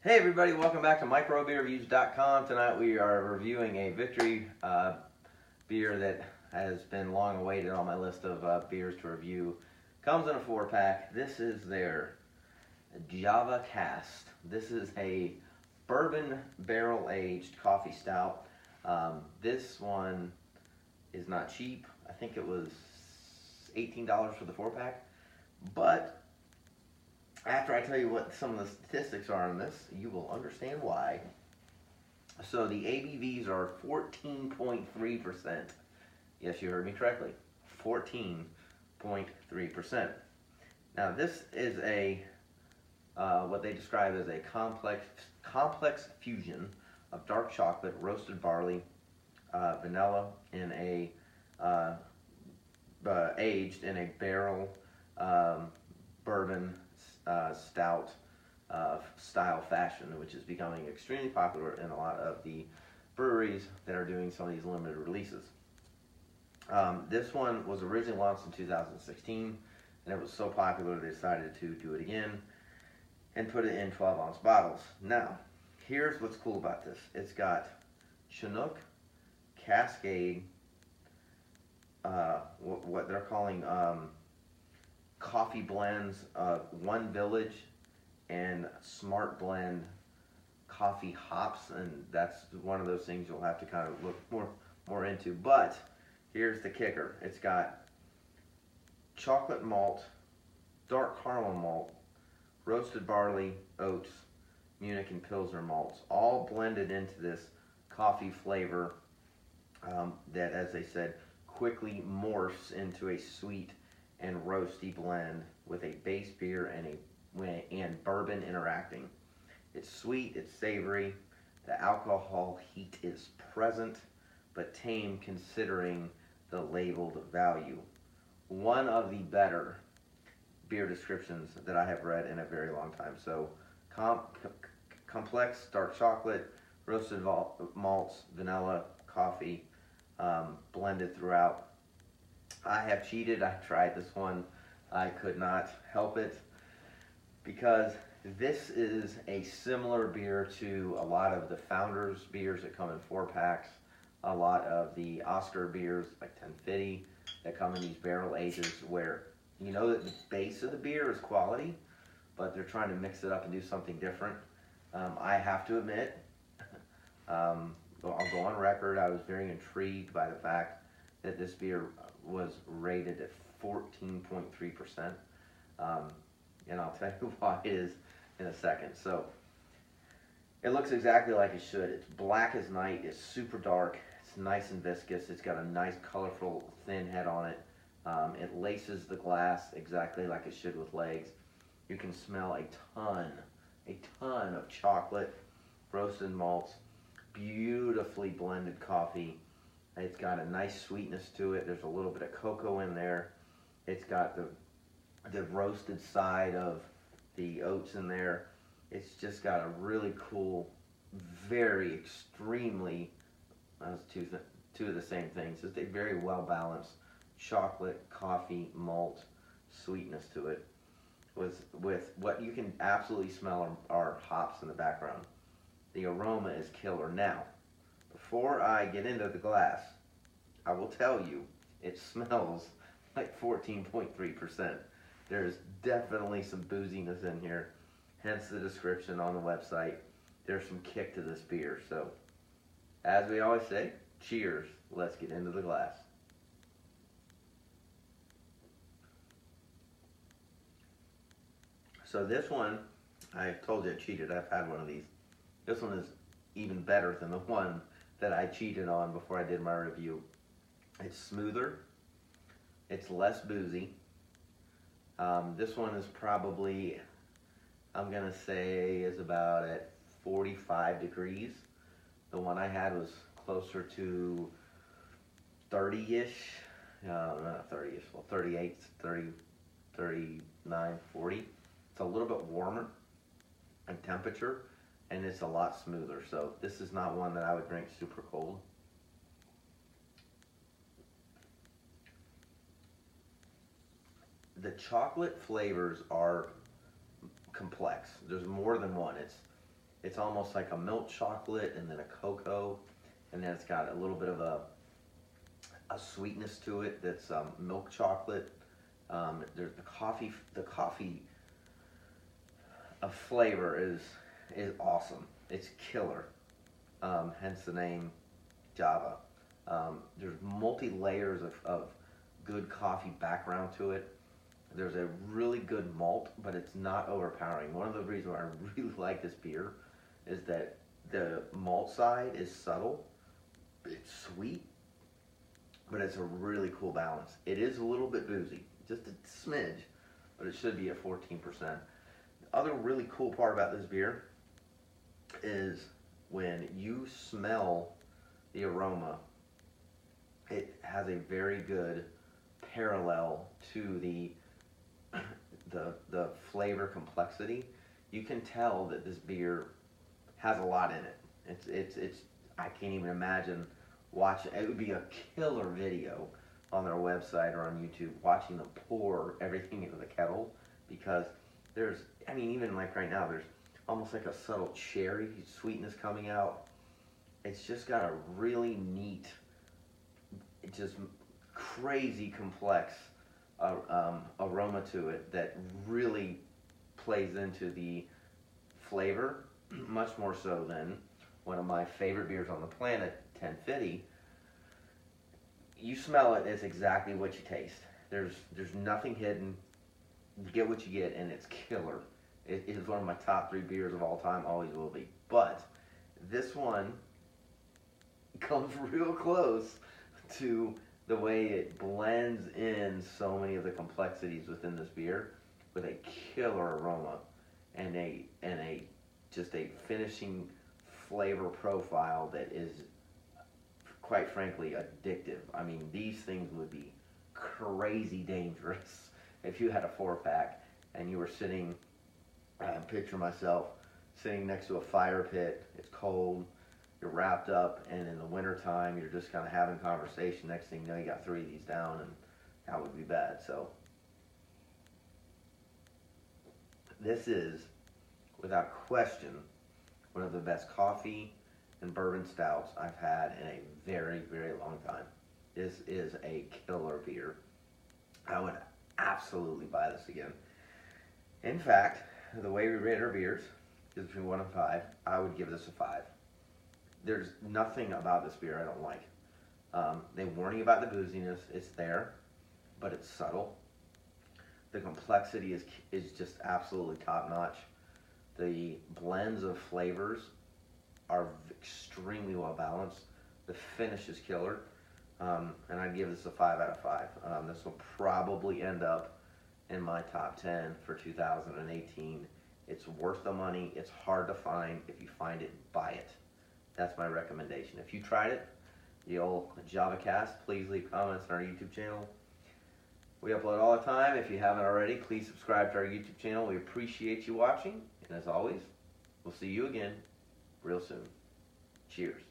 Hey everybody, welcome back to microbeerreviews.com. Tonight we are reviewing a Victory beer that has been long awaited on my list of beers to review. Comes in a 4-pack. This is their Java Cask. This is a bourbon barrel-aged coffee stout. This one is not cheap. I think it was $18 for the 4-pack, but after I tell you what some of the statistics are on this, you will understand why. So the ABVs are 14.3%. Yes, you heard me correctly. 14.3%. Now this is a what they describe as a complex fusion of dark chocolate, roasted barley, vanilla in a aged in a barrel bourbon stout style fashion, which is becoming extremely popular in a lot of the breweries that are doing some of these limited releases. This one was originally launched in 2016, and it was so popular they decided to do it again and put it in 12-ounce bottles. Now, here's what's cool about this. It's got Chinook, Cascade, what they're calling coffee blends, One Village and Smart Blend coffee hops, and that's one of those things you'll have to kind of look more into. But here's the kicker. It's got chocolate malt, dark caramel malt, roasted barley, oats, Munich and Pilsner malts, all blended into this coffee flavor that, as they said, quickly morphs into a sweet and roasty blend with a base beer and bourbon interacting. It's sweet, it's savory, the alcohol heat is present, but tame considering the labeled value. One of the better beer descriptions that I have read in a very long time. So complex dark chocolate, roasted malts, vanilla, coffee, blended throughout. I have cheated. I tried this one. I could not help it because this is a similar beer to a lot of the Founders beers that come in 4-packs, a lot of the Oscar beers like 1050 that come in these barrel ages, where you know that the base of the beer is quality, but they're trying to mix it up and do something different. I have to admit, I'll go on record, I was very intrigued by the fact that this beer was rated at 14.3%, and I'll tell you why it is in a second. So it looks exactly like it should. It's black as night. It's super dark. It's nice and viscous. It's got a nice, colorful, thin head on it. It laces the glass exactly like it should with legs. You can smell a ton of chocolate, roasted malts, beautifully blended coffee. It's got a nice sweetness to it. There's a little bit of cocoa in there. It's got the roasted side of the oats in there. It's just got a really cool, very extremely, two of the same things. It's a very well balanced chocolate, coffee, malt sweetness to it, with what you can absolutely smell are hops in the background. The aroma is killer. Now, before I get into the glass, I will tell you, it smells like 14.3%. There's definitely some booziness in here, hence the description on the website. There's some kick to this beer. So, as we always say, cheers. Let's get into the glass. So this one, I told you I cheated. I've had one of these. This one is even better than the one that I cheated on before I did my review. It's smoother. It's less boozy. This one is probably, I'm going to say, is about at 45 degrees. The one I had was closer to 30-ish. Not 30-ish, well, 38, 30, 39, 40. It's a little bit warmer in temperature, and it's a lot smoother. So this is not one that I would drink super cold. The chocolate flavors are complex. There's more than one. It's almost like a milk chocolate and then a cocoa, and then it's got a little bit of a sweetness to it that's milk chocolate. There's the coffee of flavor is awesome. It's killer. Hence the name Java. There's multi layers of good coffee background to it. There's a really good malt, but it's not overpowering. One of the reasons I really like this beer is that the malt side is subtle. It's sweet, but it's a really cool balance. It is a little bit boozy, just a smidge, but it should be at 14%. The other really cool part about this beer is when you smell the aroma, it has a very good parallel to the flavor complexity. You can tell that this beer has a lot in it. It's I can't even imagine watching. It would be a killer video on their website or on YouTube watching them pour everything into the kettle, because there's, I mean, even like right now, there's almost like a subtle cherry sweetness coming out. It's just got a really neat, just crazy complex aroma to it that really plays into the flavor, much more so than one of my favorite beers on the planet, 1050. You smell it, it's exactly what you taste. There's nothing hidden. You get what you get, and it's killer. It is one of my top 3 beers of all time, always will be. But this one comes real close to the way it blends in so many of the complexities within this beer with a killer aroma and a just a finishing flavor profile that is, quite frankly, addictive. I mean, these things would be crazy dangerous if you had a 4-pack and you were sitting, picture myself sitting next to a fire pit. It's cold, you're wrapped up, and in the wintertime you're just kind of having conversation. Next thing you know, you got 3 of these down, and that would be bad. So this is, without question, one of the best coffee and bourbon stouts I've had in a very, very long time. This is a killer beer. I would absolutely buy this again. In fact, the way we rate our beers is between 1 and 5. I would give this a 5. There's nothing about this beer I don't like. They warn you about the booziness. It's there, but it's subtle. The complexity is just absolutely top notch. The blends of flavors are extremely well balanced. The finish is killer, and I'd give this a 5 out of 5. This will probably end up in my top 10 for 2018. It's worth the money. It's hard to find. If you find it, buy it. That's my recommendation. If you tried it, the old Java Cask, please leave comments on our YouTube channel. We upload all the time. If you haven't already, please subscribe to our YouTube channel. We appreciate you watching. And as always, we'll see you again real soon. Cheers.